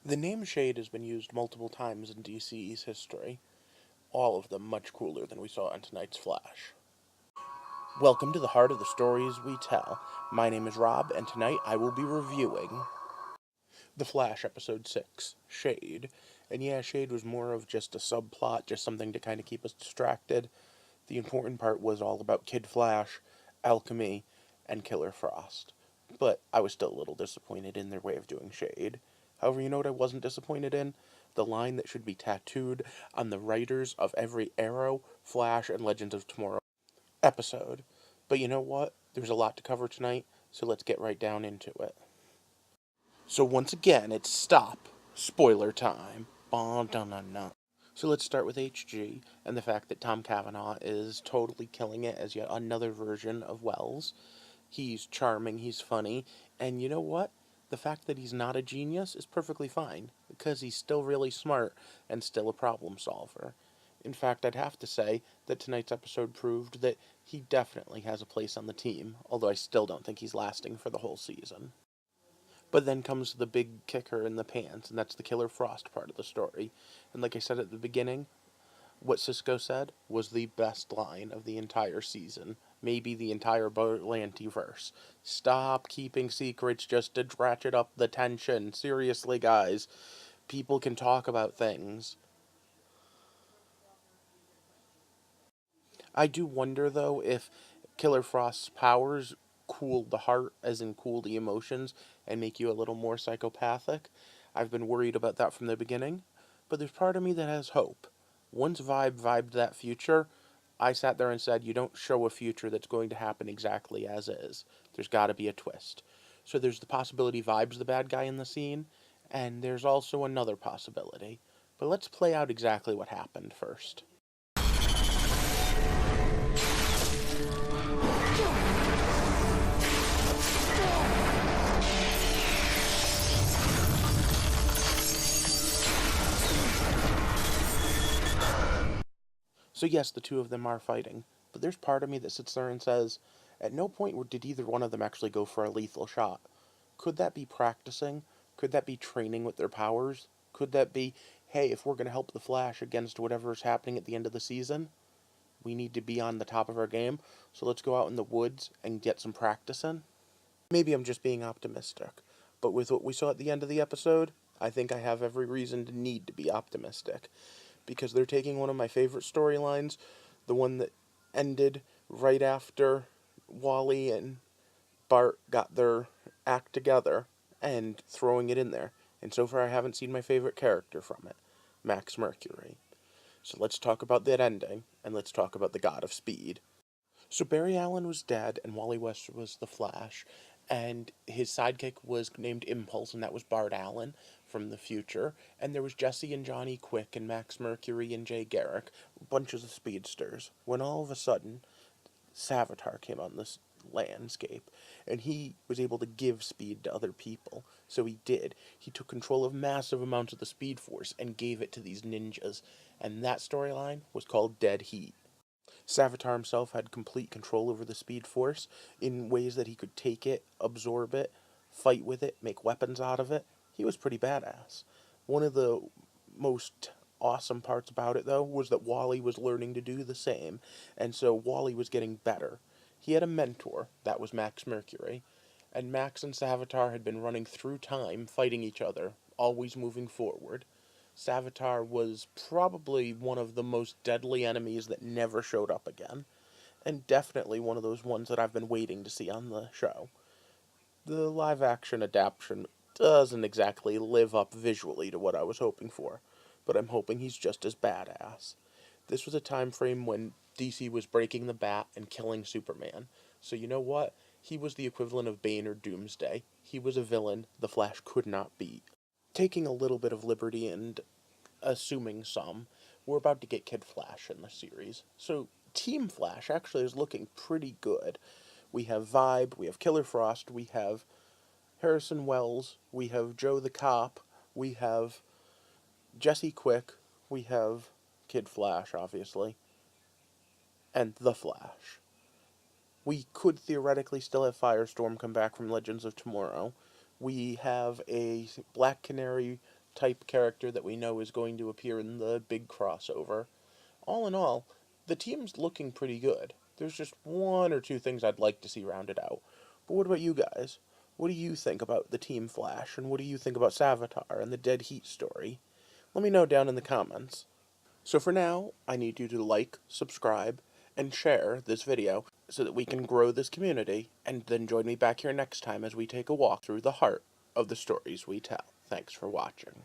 The name Shade has been used multiple times in DC's history, all of them much cooler than we saw in tonight's Flash. Welcome to the heart of the stories we tell. My name is Rob, and tonight I will be reviewing The Flash, Episode 6, Shade. And yeah, Shade was more of just a subplot, just something to kind of keep us distracted. The important part was all about Kid Flash, Alchemy, and Killer Frost. But I was still a little disappointed in their way of doing Shade. However, you know what I wasn't disappointed in? The line that should be tattooed on the writers of every Arrow, Flash, and Legends of Tomorrow episode. But you know what? There's a lot to cover tonight, so let's get right down into it. So once again, it's stop. Spoiler time. So let's start with HG and the fact that Tom Cavanaugh is totally killing it as yet another version of Wells. He's charming, he's funny, and you know what? The fact that he's not a genius is perfectly fine, because he's still really smart and still a problem solver. In fact, I'd have to say that tonight's episode proved that he definitely has a place on the team, although I still don't think he's lasting for the whole season. But then comes the big kicker in the pants, and that's the Killer Frost part of the story. And like I said at the beginning, what Cisco said was the best line of the entire season, maybe the entire Berlanti-verse. Stop keeping secrets just to ratchet up the tension. Seriously, guys. People can talk about things. I do wonder, though, if Killer Frost's powers cool the heart, as in cool the emotions, and make you a little more psychopathic. I've been worried about that from the beginning, but there's part of me that has hope. Once Vibe vibed that future, I sat there and said, you don't show a future that's going to happen exactly as is. There's got to be a twist. So there's the possibility Vibe's the bad guy in the scene, and there's also another possibility. But let's play out exactly what happened first. So yes, the two of them are fighting, but there's part of me that sits there and says, at no point did either one of them actually go for a lethal shot. Could that be practicing? Could that be training with their powers? Could that be, hey, if we're going to help the Flash against whatever's happening at the end of the season, we need to be on the top of our game, so let's go out in the woods and get some practice in? Maybe I'm just being optimistic, but with what we saw at the end of the episode, I think I have every reason to need to be optimistic. Because they're taking one of my favorite storylines, the one that ended right after Wally and Bart got their act together, and throwing it in there. And so far, I haven't seen my favorite character from it, Max Mercury. So let's talk about that ending, and let's talk about the God of Speed. So Barry Allen was dead, and Wally West was the Flash, and his sidekick was named Impulse, and that was Bart Allen from the future. And there was Jesse and Johnny Quick and Max Mercury and Jay Garrick, bunches of speedsters. When all of a sudden, Savitar came on this landscape, and he was able to give speed to other people. So he did. He took control of massive amounts of the Speed Force and gave it to these ninjas. And that storyline was called Dead Heat. Savitar himself had complete control over the Speed Force in ways that he could take it, absorb it, fight with it, make weapons out of it. He was pretty badass. One of the most awesome parts about it, though, was that Wally was learning to do the same, and so Wally was getting better. He had a mentor, that was Max Mercury, and Max and Savitar had been running through time, fighting each other, always moving forward. Savitar was probably one of the most deadly enemies that never showed up again, and definitely one of those ones that I've been waiting to see on the show. The live action adaptation doesn't exactly live up visually to what I was hoping for, but I'm hoping he's just as badass. This was a time frame when DC was breaking the bat and killing Superman, so you know what? He was the equivalent of Bane or Doomsday. He was a villain the Flash could not beat. Taking a little bit of liberty and assuming some, we're about to get Kid Flash in the series. So Team Flash actually is looking pretty good. We have Vibe, we have Killer Frost, we have Harrison Wells, we have Joe the Cop, we have Jesse Quick, we have Kid Flash, obviously, and The Flash. We could theoretically still have Firestorm come back from Legends of Tomorrow. We have a Black Canary type character that we know is going to appear in the big crossover. All in all, the team's looking pretty good. There's just one or two things I'd like to see rounded out. But what about you guys? What do you think about the Team Flash, and what do you think about Savitar and the Dead Heat story? Let me know down in the comments. So for now, I need you to like, subscribe, and share this video so that we can grow this community, and then join me back here next time as we take a walk through the heart of the stories we tell. Thanks for watching.